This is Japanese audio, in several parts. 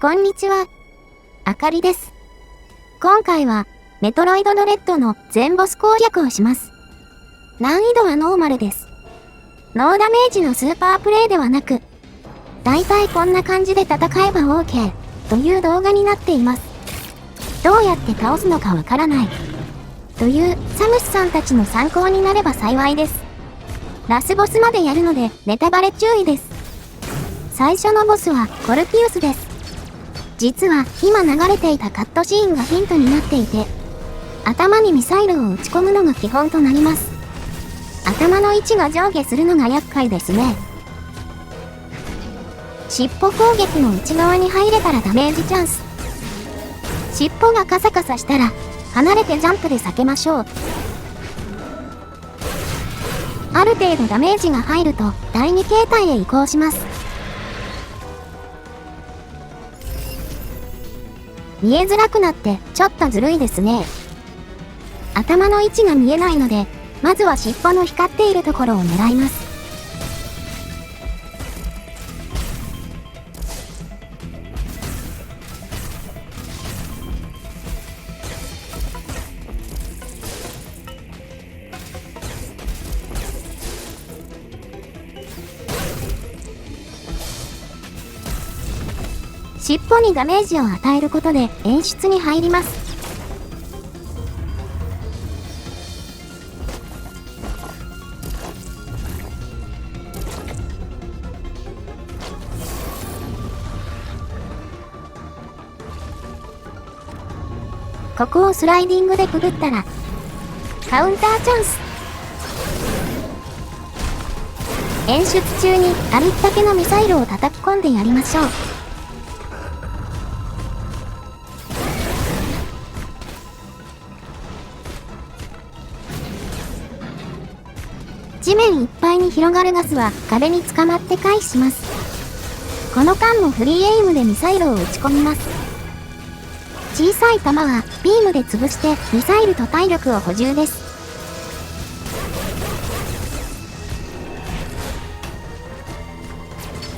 こんにちは。あかりです。今回は、メトロイドドレッドの全ボス攻略をします。難易度はノーマルです。ノーダメージのスーパープレイではなく、だいたいこんな感じで戦えば OK という動画になっています。どうやって倒すのかわからないというサムスさんたちの参考になれば幸いです。ラスボスまでやるのでネタバレ注意です。最初のボスはコルピウスです。実は今流れていたカットシーンがヒントになっていて、頭にミサイルを撃ち込むのが基本となります。頭の位置が上下するのが厄介ですね。尻尾攻撃の内側に入れたらダメージチャンス。尻尾がカサカサしたら離れてジャンプで避けましょう。ある程度ダメージが入ると第2形態へ移行します。見えづらくなってちょっとずるいですね。頭の位置が見えないので、まずは尻尾の光っているところを狙います。尻尾にダメージを与えることで演出に入ります。ここをスライディングでくぐったらカウンターチャンス。演出中にありったけのミサイルを叩き込んでやりましょう。地面いっぱいに広がるガスは壁に捕まって回避します。この間もフリーエイムでミサイルを撃ち込みます。小さい弾はビームで潰してミサイルと体力を補充です。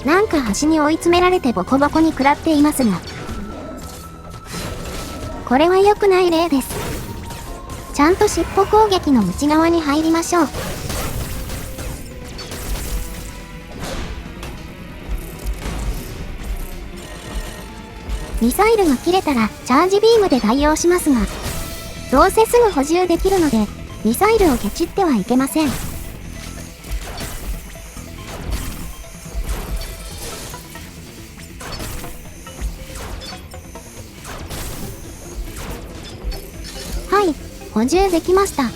なんか端に追い詰められてボコボコに食らっていますが、これは良くない例です。ちゃんと尻尾攻撃の内側に入りましょう。ミサイルが切れたらチャージビームで対応しますが、どうせすぐ補充できるので、ミサイルをケチってはいけません。はい、補充できました。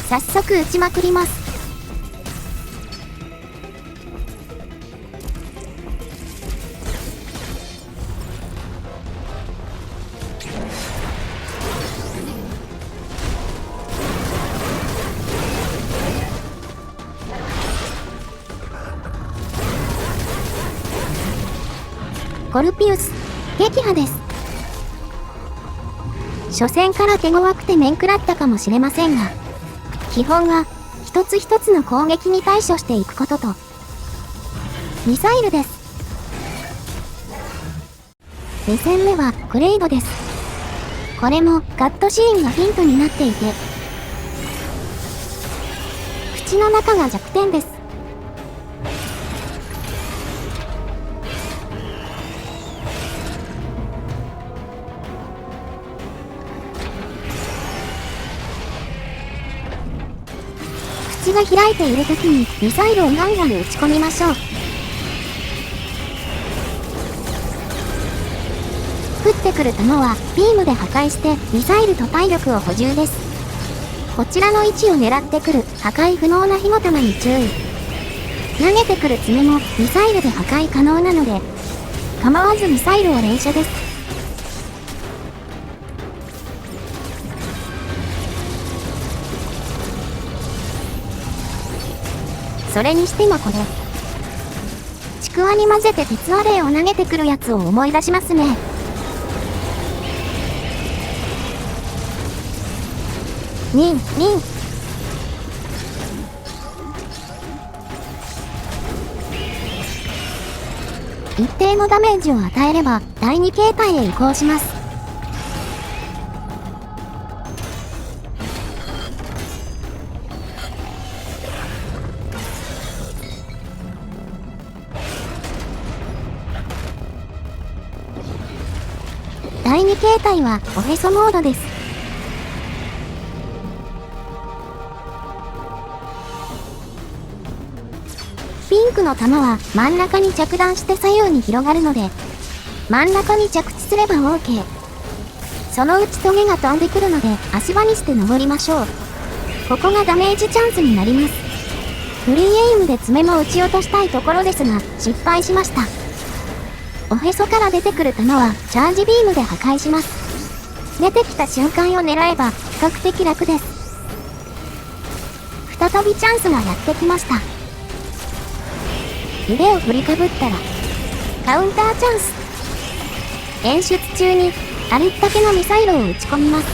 早速撃ちまくります。コルピウス、撃破です。初戦から手強くて面食らったかもしれませんが、基本は一つ一つの攻撃に対処していくことと、ミサイルです。2戦目はグレイドです。これもカットシーンがヒントになっていて、口の中が弱点です。口が開いている時にミサイルをガンガン撃ち込みましょう。降ってくる弾はビームで破壊してミサイルと体力を補充です。こちらの位置を狙ってくる破壊不能な火の玉に注意。投げてくる爪もミサイルで破壊可能なので、構わずミサイルを連射です。それにしてもこれ、ちくわに混ぜて鉄アレイを投げてくるやつを思い出しますね。ニン。一定のダメージを与えれば第2形態へ移行します。第2形態はおへそモードです。ピンクの玉は真ん中に着弾して左右に広がるので、真ん中に着地すれば OK。そのうちトゲが飛んでくるので足場にして登りましょう。ここがダメージチャンスになります。フリーエイムで爪も撃ち落としたいところですが、失敗しました。おへそから出てくる弾はチャージビームで破壊します。出てきた瞬間を狙えば比較的楽です。再びチャンスがやってきました。腕を振りかぶったらカウンターチャンス。演出中にありったけのミサイルを撃ち込みます。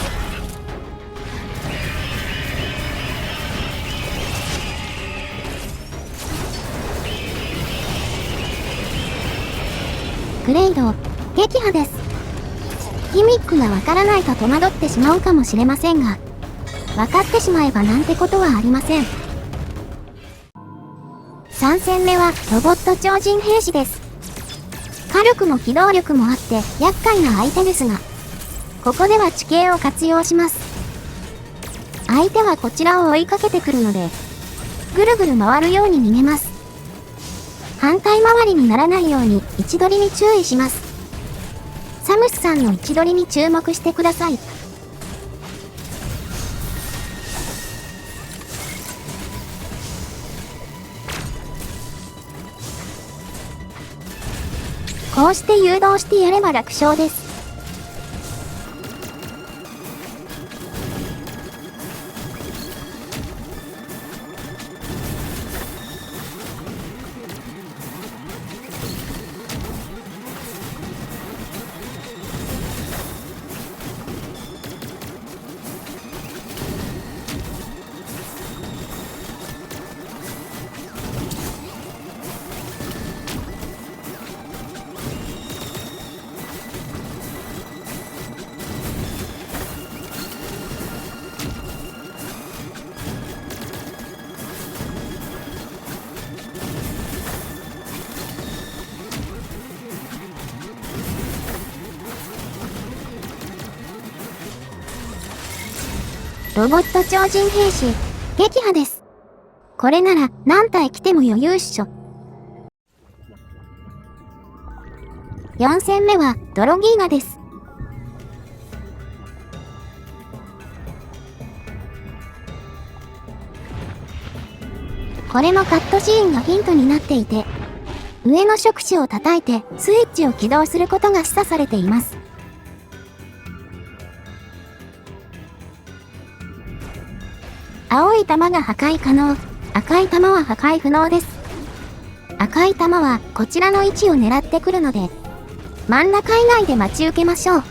グレード撃破です。ギミックがわからないと戸惑ってしまうかもしれませんが、分かってしまえばなんてことはありません。3戦目はロボット超人兵士です。火力も機動力もあって厄介な相手ですが、ここでは地形を活用します。相手はこちらを追いかけてくるので、ぐるぐる回るように逃げます。反対回りにならないように位置取りに注意します。サムスさんの位置取りに注目してください。こうして誘導してやれば楽勝です。ロボット超人兵士撃破です。これなら何体来ても余裕っしょ。4戦目はドロギーガです。これもカットシーンがヒントになっていて、上の触手を叩いてスイッチを起動することが示唆されています。青い玉が破壊可能、赤い玉は破壊不能です。赤い玉はこちらの位置を狙ってくるので、真ん中以外で待ち受けましょう。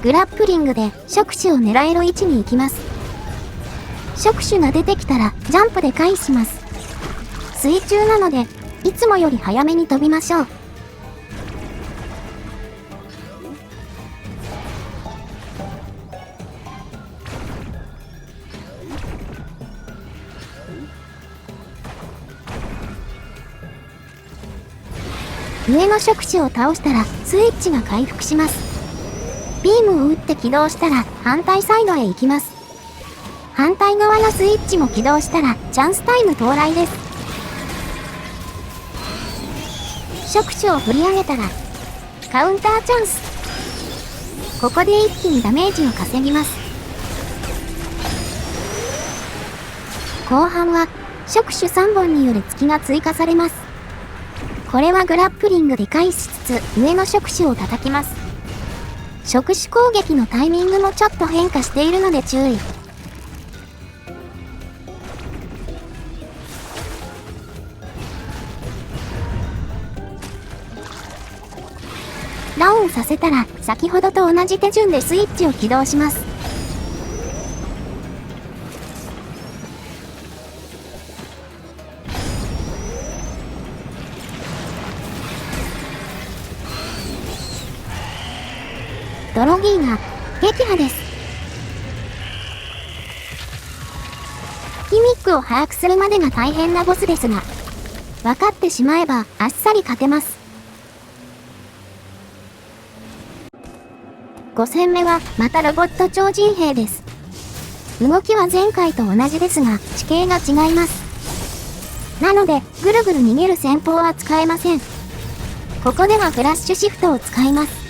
グラップリングで触手を狙える位置に行きます。触手が出てきたらジャンプで回避します。水中なので、いつもより早めに飛びましょう。上の触手を倒したらスイッチが回復します。ビームを打って起動したら反対サイドへ行きます。反対側のスイッチも起動したらチャンスタイム到来です。触手を振り上げたらカウンターチャンス。ここで一気にダメージを稼ぎます。後半は触手3本による突きが追加されます。これはグラップリングで回避しつつ上の触手を叩きます。触手攻撃のタイミングもちょっと変化しているので注意。ダウンさせたら先ほどと同じ手順でスイッチを起動します。ドロギーが撃破です。ギミックを把握するまでが大変なボスですが、分かってしまえばあっさり勝てます。5戦目はまたロボット超人兵です。動きは前回と同じですが地形が違います。なのでぐるぐる逃げる戦法は使えません。ここではフラッシュシフトを使います。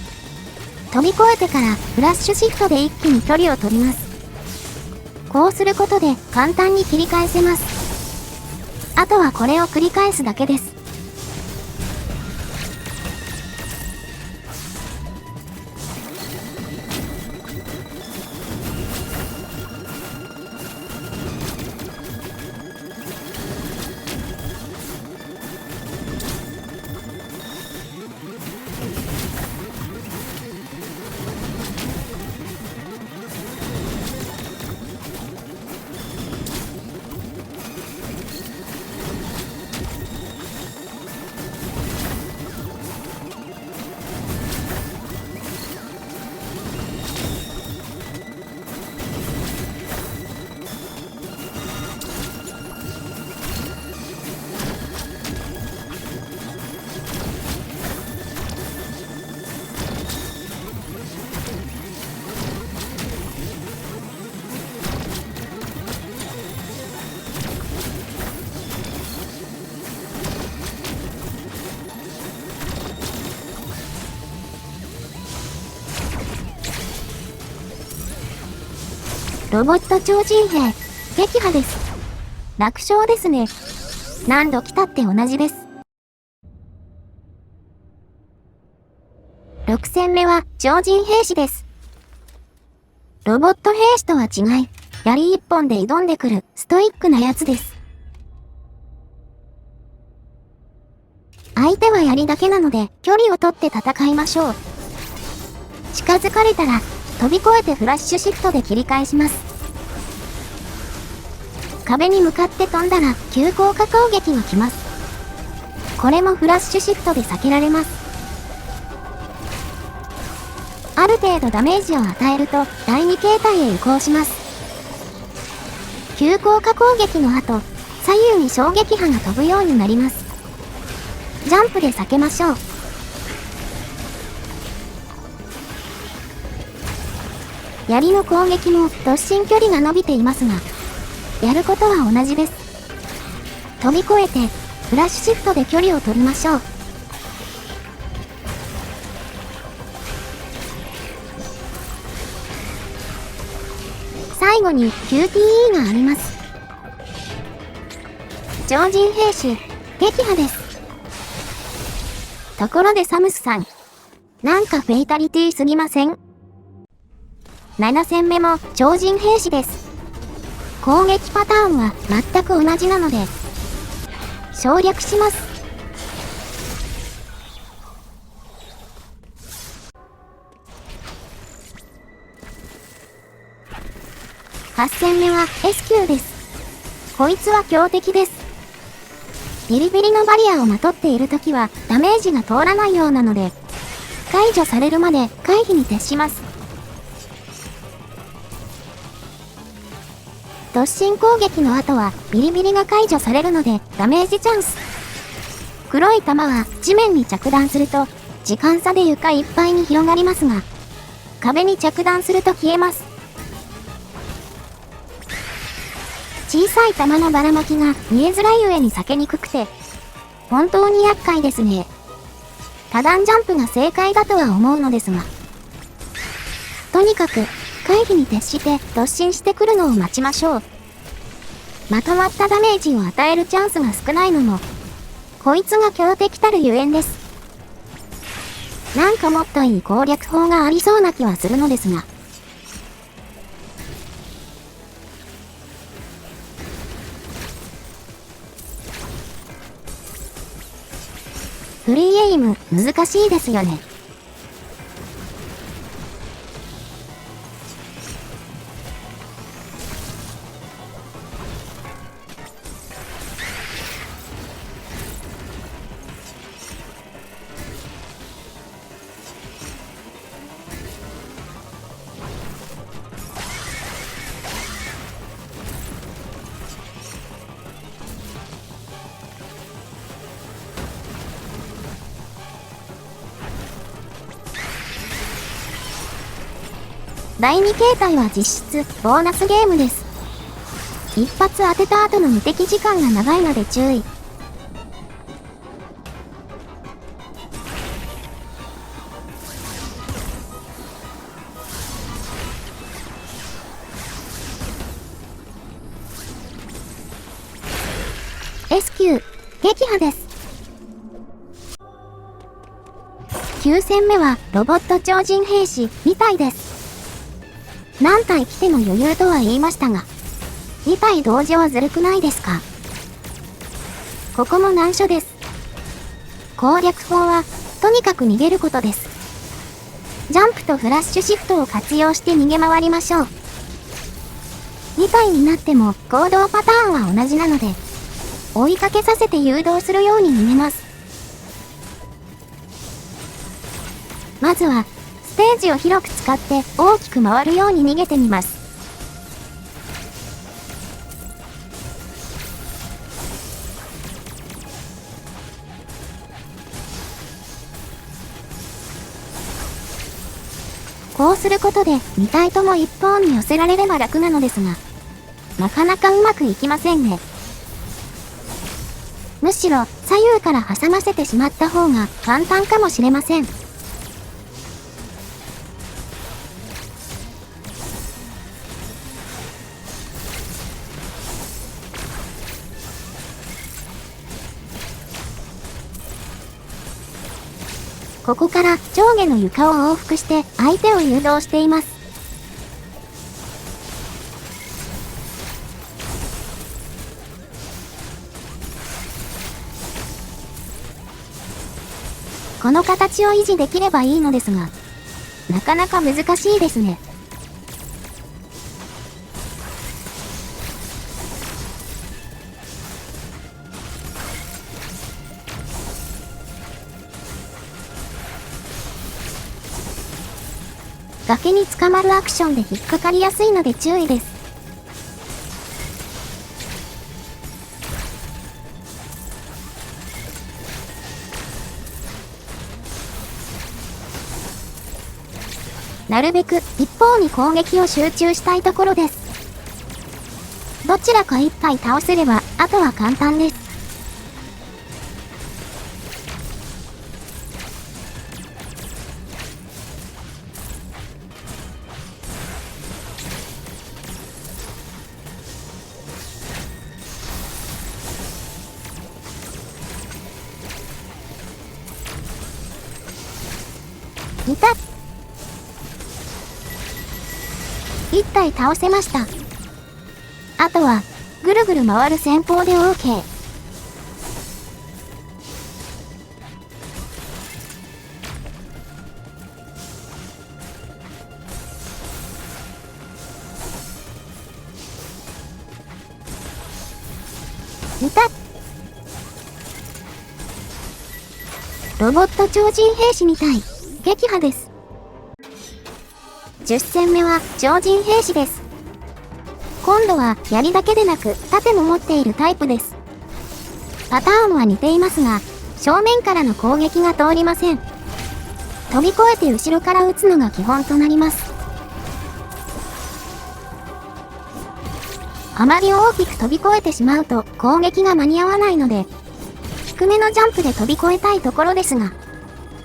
飛び越えてからフラッシュシフトで一気に距離を取ります。こうすることで簡単に切り返せます。あとはこれを繰り返すだけです。ロボット超人兵、撃破です。楽勝ですね。何度来たって同じです。6戦目は超人兵士です。ロボット兵士とは違い、槍一本で挑んでくるストイックなやつです。相手は槍だけなので距離を取って戦いましょう。近づかれたら飛び越えてフラッシュシフトで切り返します。壁に向かって飛んだら急降下攻撃が来ます。これもフラッシュシフトで避けられます。ある程度ダメージを与えると第2形態へ移行します。急降下攻撃の後、左右に衝撃波が飛ぶようになります。ジャンプで避けましょう。槍の攻撃も突進距離が伸びていますが、やることは同じです。飛び越えてフラッシュシフトで距離を取りましょう。最後に QTE があります。超人兵士、撃破です。ところでサムスさん、なんかフェイタリティすぎません？7戦目も超人兵士です。攻撃パターンは全く同じなので省略します。8戦目は S 級です。こいつは強敵です。ビリビリのバリアをまとっているときはダメージが通らないようなので解除されるまで回避に徹します。突進攻撃の後はビリビリが解除されるのでダメージチャンス。黒い玉は地面に着弾すると時間差で床いっぱいに広がりますが、壁に着弾すると消えます。小さい玉のばらまきが見えづらい上に避けにくくて本当に厄介ですね。多段ジャンプが正解だとは思うのですが、とにかく回避に徹して突進してくるのを待ちましょう。まとまったダメージを与えるチャンスが少ないのもこいつが強敵たるゆえんです。なんかもっといい攻略法がありそうな気はするのですが、フリーエイム難しいですよね。第2形態は実質ボーナスゲームです。一発当てた後の無敵時間が長いので注意。S9 撃破です。9戦目はロボット超人兵士2体です。何体来ても余裕とは言いましたが、2体同時はずるくないですか？ここも難所です。攻略法は、とにかく逃げることです。ジャンプとフラッシュシフトを活用して逃げ回りましょう。2体になっても行動パターンは同じなので、追いかけさせて誘導するように逃げます。まずは、ステージを広く使って大きく回るように逃げてみます。こうすることで2体とも一本に寄せられれば楽なのですが、なかなかうまくいきませんね。むしろ左右から挟ませてしまった方が簡単かもしれません。ここから上下の床を往復して相手を誘導しています。この形を維持できればいいのですが、なかなか難しいですね。崖に捕まるアクションで引っかかりやすいので注意です。なるべく一方に攻撃を集中したいところです。どちらか一体倒せれば、あとは簡単です。いた！一体倒せました。あとは、ぐるぐる回る戦法で OK。いた！ロボット超人兵士みたい。撃破です。10戦目は超人兵士です。今度は槍だけでなく盾も持っているタイプです。パターンは似ていますが、正面からの攻撃が通りません。飛び越えて後ろから撃つのが基本となります。あまり大きく飛び越えてしまうと攻撃が間に合わないので、低めのジャンプで飛び越えたいところですが、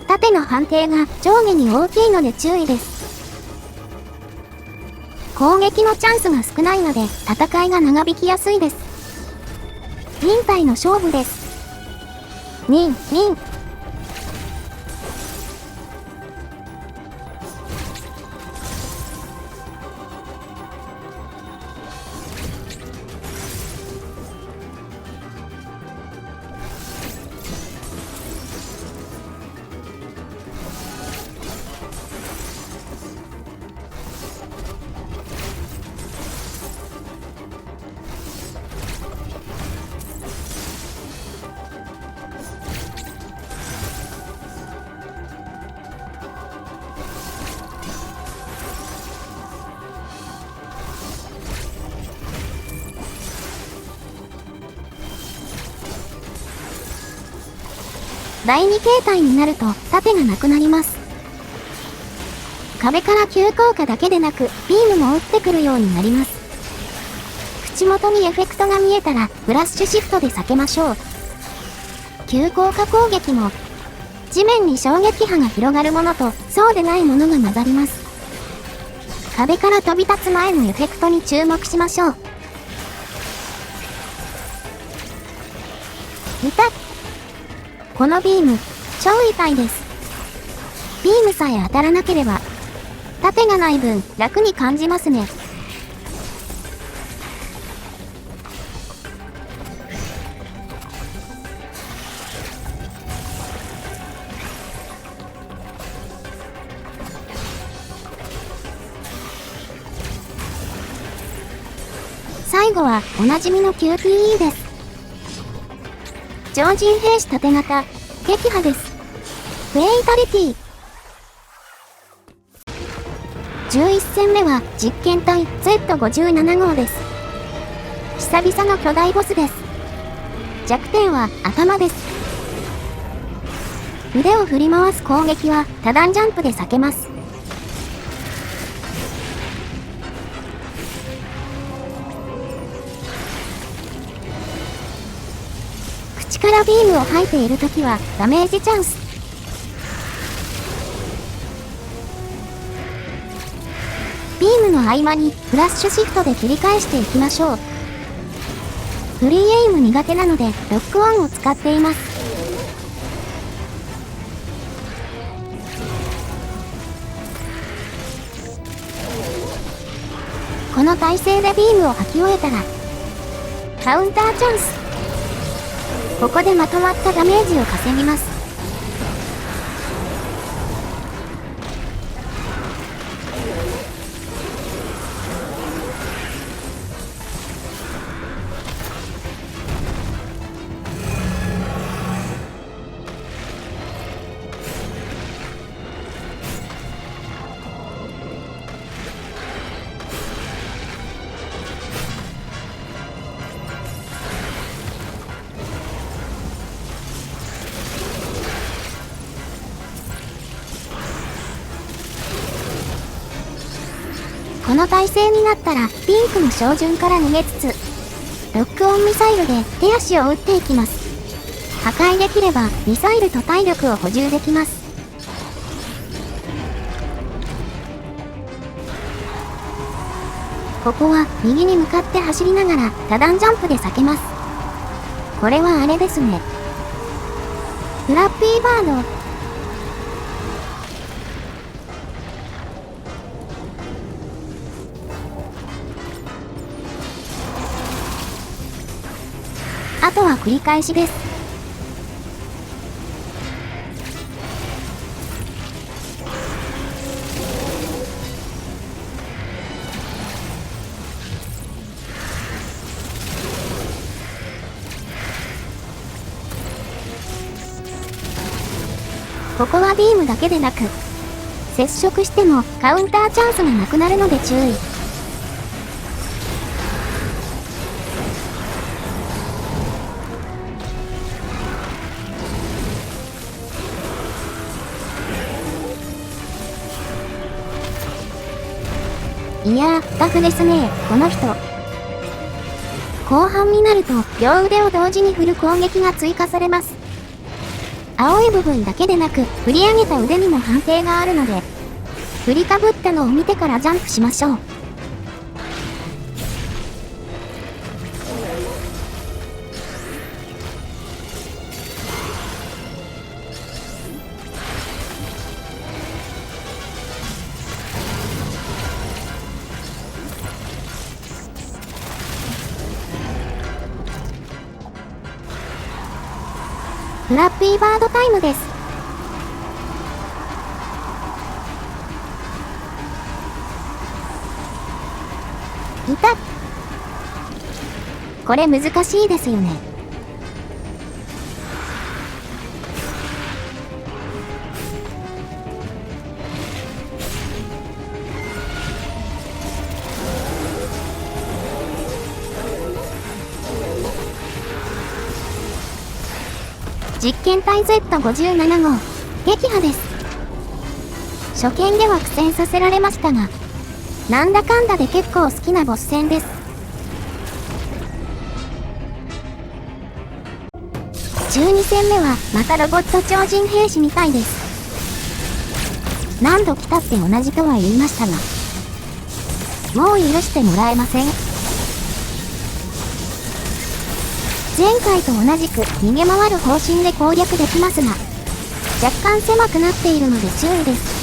盾の判定が上下に大きいので注意です。攻撃のチャンスが少ないので戦いが長引きやすいです。忍耐の勝負です。忍。第2形態になると盾がなくなります。壁から急降下だけでなく、ビームも撃ってくるようになります。口元にエフェクトが見えたら、フラッシュシフトで避けましょう。急降下攻撃も、地面に衝撃波が広がるものと、そうでないものが混ざります。壁から飛び立つ前のエフェクトに注目しましょう。痛っ！このビーム、超痛いです。ビームさえ当たらなければ、盾がない分、楽に感じますね。最後は、おなじみの QTE です。超人兵士縦型、撃破です。フェイタリティ。11戦目は実験体 Z57 号です。久々の巨大ボスです。弱点は頭です。腕を振り回す攻撃は多段ジャンプで避けます。口からビームを吐いているときはダメージチャンス。ビームの合間にフラッシュシフトで切り返していきましょう。フリーエイム苦手なのでロックオンを使っています。この体勢でビームを吐き終えたらカウンターチャンス。ここでまとまったダメージを稼ぎます。この体勢になったらピンクの照準から逃げつつロックオンミサイルで手足を撃っていきます。破壊できればミサイルと体力を補充できます。ここは右に向かって走りながら多段ジャンプで避けます。これはあれですね。フラッピーバード。あとは繰り返しです。ここはビームだけでなく、接触してもカウンターチャンスがなくなるので注意。いやー、タフですね、この人。後半になると、両腕を同時に振る攻撃が追加されます。青い部分だけでなく、振り上げた腕にも判定があるので、振りかぶったのを見てからジャンプしましょう。フラッピーバードタイムです。いた！これ難しいですよね。実験体 Z57 号撃破です。初見では苦戦させられましたが、なんだかんだで結構好きなボス戦です。12戦目はまたロボット超人兵士みたいです。何度来たって同じとは言いましたが、もう許してもらえません。前回と同じく逃げ回る方針で攻略できますが、若干狭くなっているので注意です。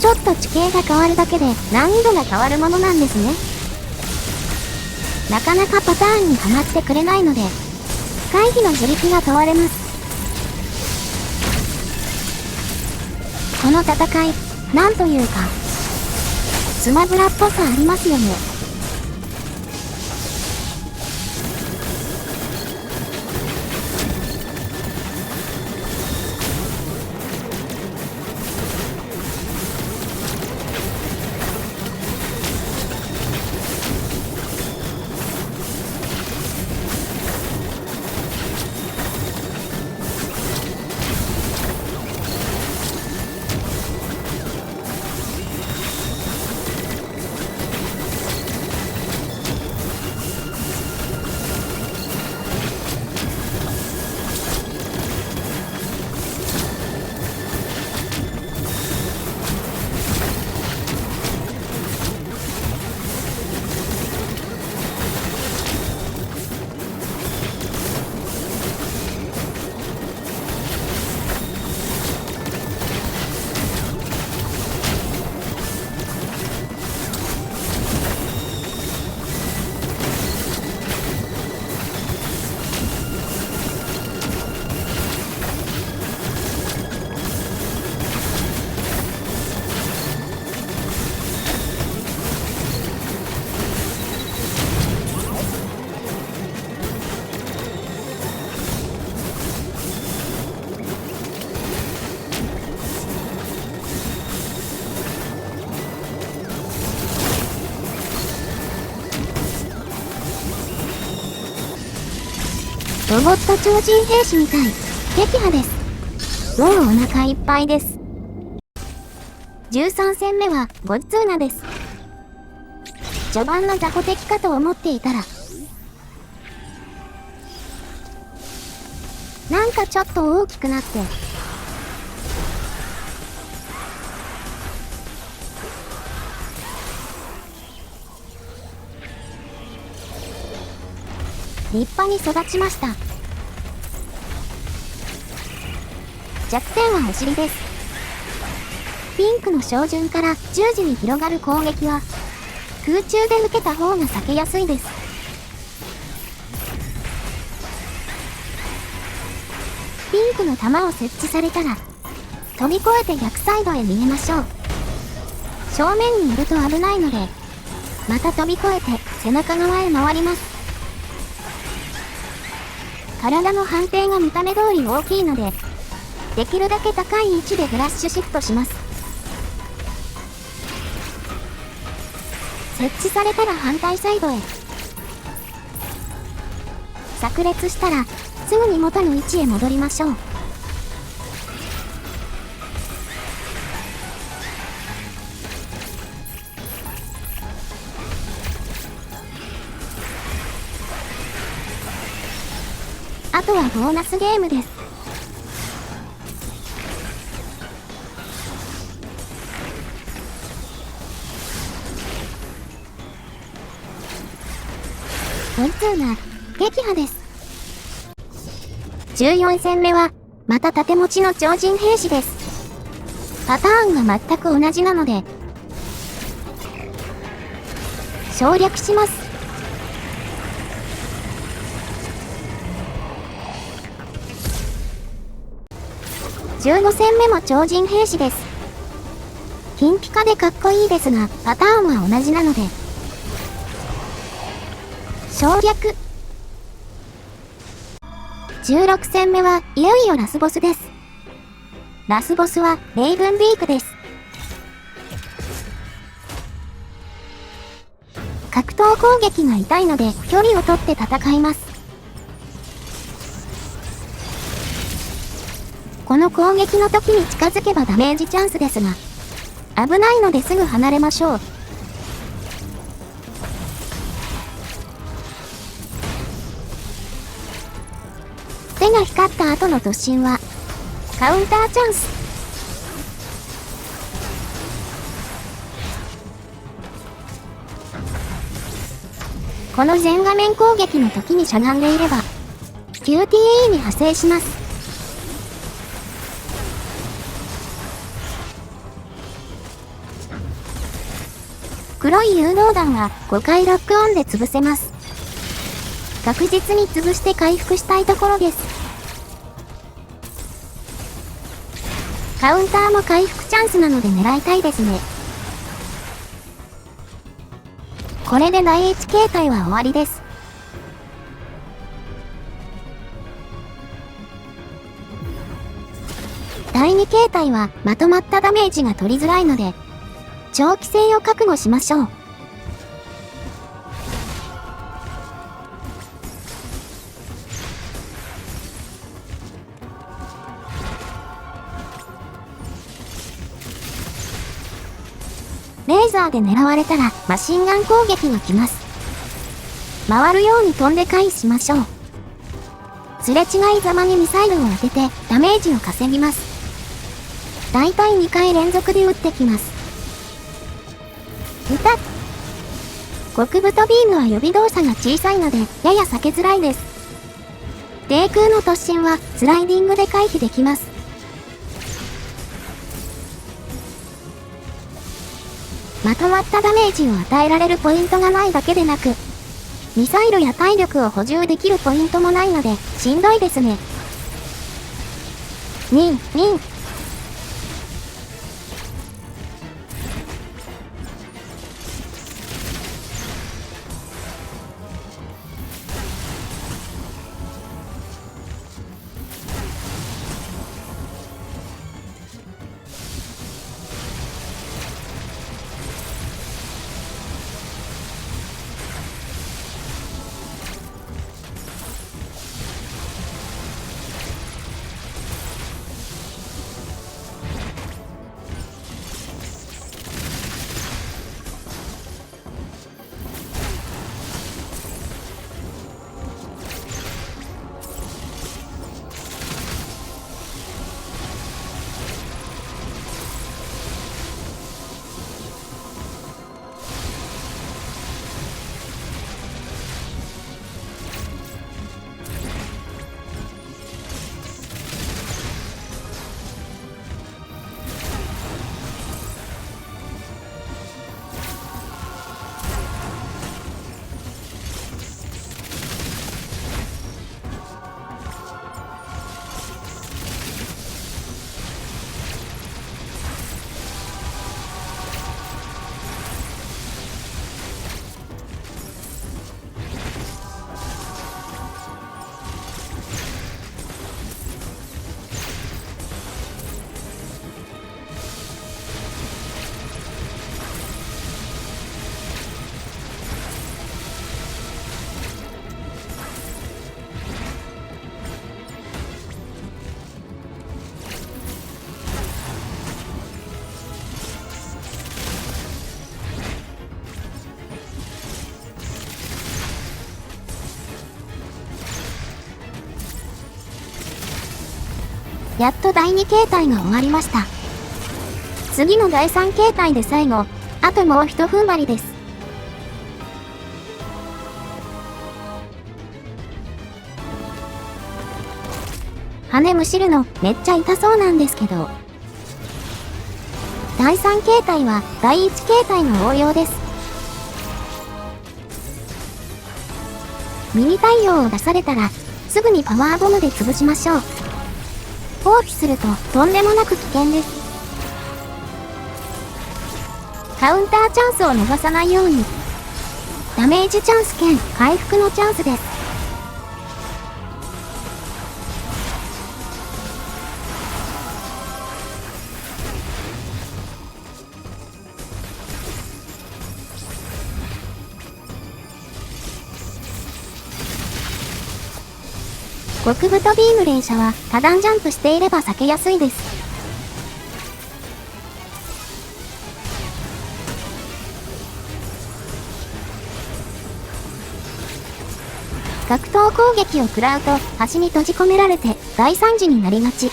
ちょっと地形が変わるだけで難易度が変わるものなんですね。なかなかパターンにはまってくれないので、回避の自力が問われます。この戦い、なんというか、スマブラっぽさありますよね。ロボット超人兵士みたい。撃破です。もうお腹いっぱいです。13戦目はゴッツーナです。序盤の雑魚敵かと思っていたら、なんかちょっと大きくなって、立派に育ちました。弱点はお尻です。ピンクの照準から十字に広がる攻撃は、空中で受けた方が避けやすいです。ピンクの弾を設置されたら、飛び越えて逆サイドへ逃げましょう。正面にいると危ないので、また飛び越えて背中側へ回ります。体の反転が見た目通り大きいので、できるだけ高い位置でフラッシュシフトします。設置されたら反対サイドへ。炸裂したら、すぐに元の位置へ戻りましょう。あとはボーナスゲームです。ゴイツーナ、撃破です。14戦目は、また盾持ちの超人兵士です。パターンが全く同じなので、省略します。15戦目も超人兵士です。金ピカでかっこいいですが、パターンは同じなので、省略。16戦目はいよいよラスボスです。ラスボスはレイブンビークです。格闘攻撃が痛いので距離を取って戦います。この攻撃の時に近づけばダメージチャンスですが、危ないのですぐ離れましょう。手が光った後の突進は、カウンターチャンス。この全画面攻撃の時にしゃがんでいれば、QTE に派生します。黒い誘導弾は5回ロックオンで潰せます。確実に潰して回復したいところです。カウンターも回復チャンスなので狙いたいですね。これで第1形態は終わりです。第2形態はまとまったダメージが取りづらいので、長期戦を覚悟しましょう。レーザーで狙われたらマシンガン攻撃が来ます。回るように飛んで回避しましょう。すれ違いざまにミサイルを当ててダメージを稼ぎます。だいたい2回連続で撃ってきます。極太ビームは予備動作が小さいのでやや避けづらいです。低空の突進はスライディングで回避できます。まとまったダメージを与えられるポイントがないだけでなく、ミサイルや体力を補充できるポイントもないのでしんどいですね。やっと第2形態が終わりました。次の第3形態で最後、あともう一踏ん張りです。羽むしるのめっちゃ痛そうなんですけど。第3形態は第1形態の応用です。ミニ太陽を出されたら、すぐにパワーボムで潰しましょう。放棄するととんでもなく危険です。カウンターチャンスを逃さないように。ダメージチャンス兼回復のチャンスです。極太ビーム連射は多段ジャンプしていれば避けやすいです。格闘攻撃を食らうと端に閉じ込められて大惨事になりがち。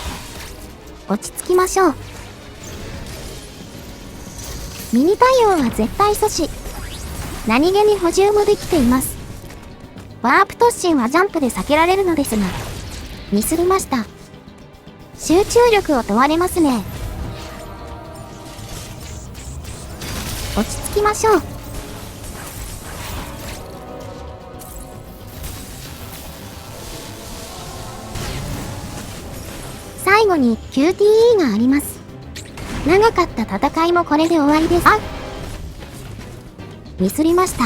落ち着きましょう。ミニ対応は絶対阻止。何気に補充もできています。ワープ突進はジャンプで避けられるのですが、ミスりました。集中力を問われますね。落ち着きましょう。最後に QTE があります。長かった戦いもこれで終わりです。ミスりました。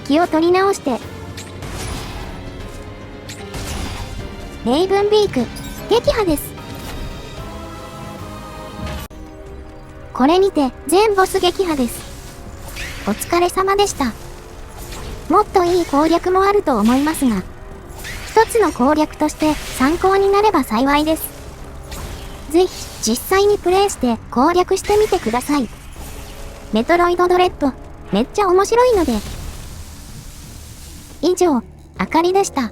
気を取り直して。レイブンビーク、撃破です。これにて全ボス撃破です。お疲れ様でした。もっといい攻略もあると思いますが、一つの攻略として参考になれば幸いです。ぜひ実際にプレイして攻略してみてください。メトロイドドレッド、めっちゃ面白いので。以上、あかりでした。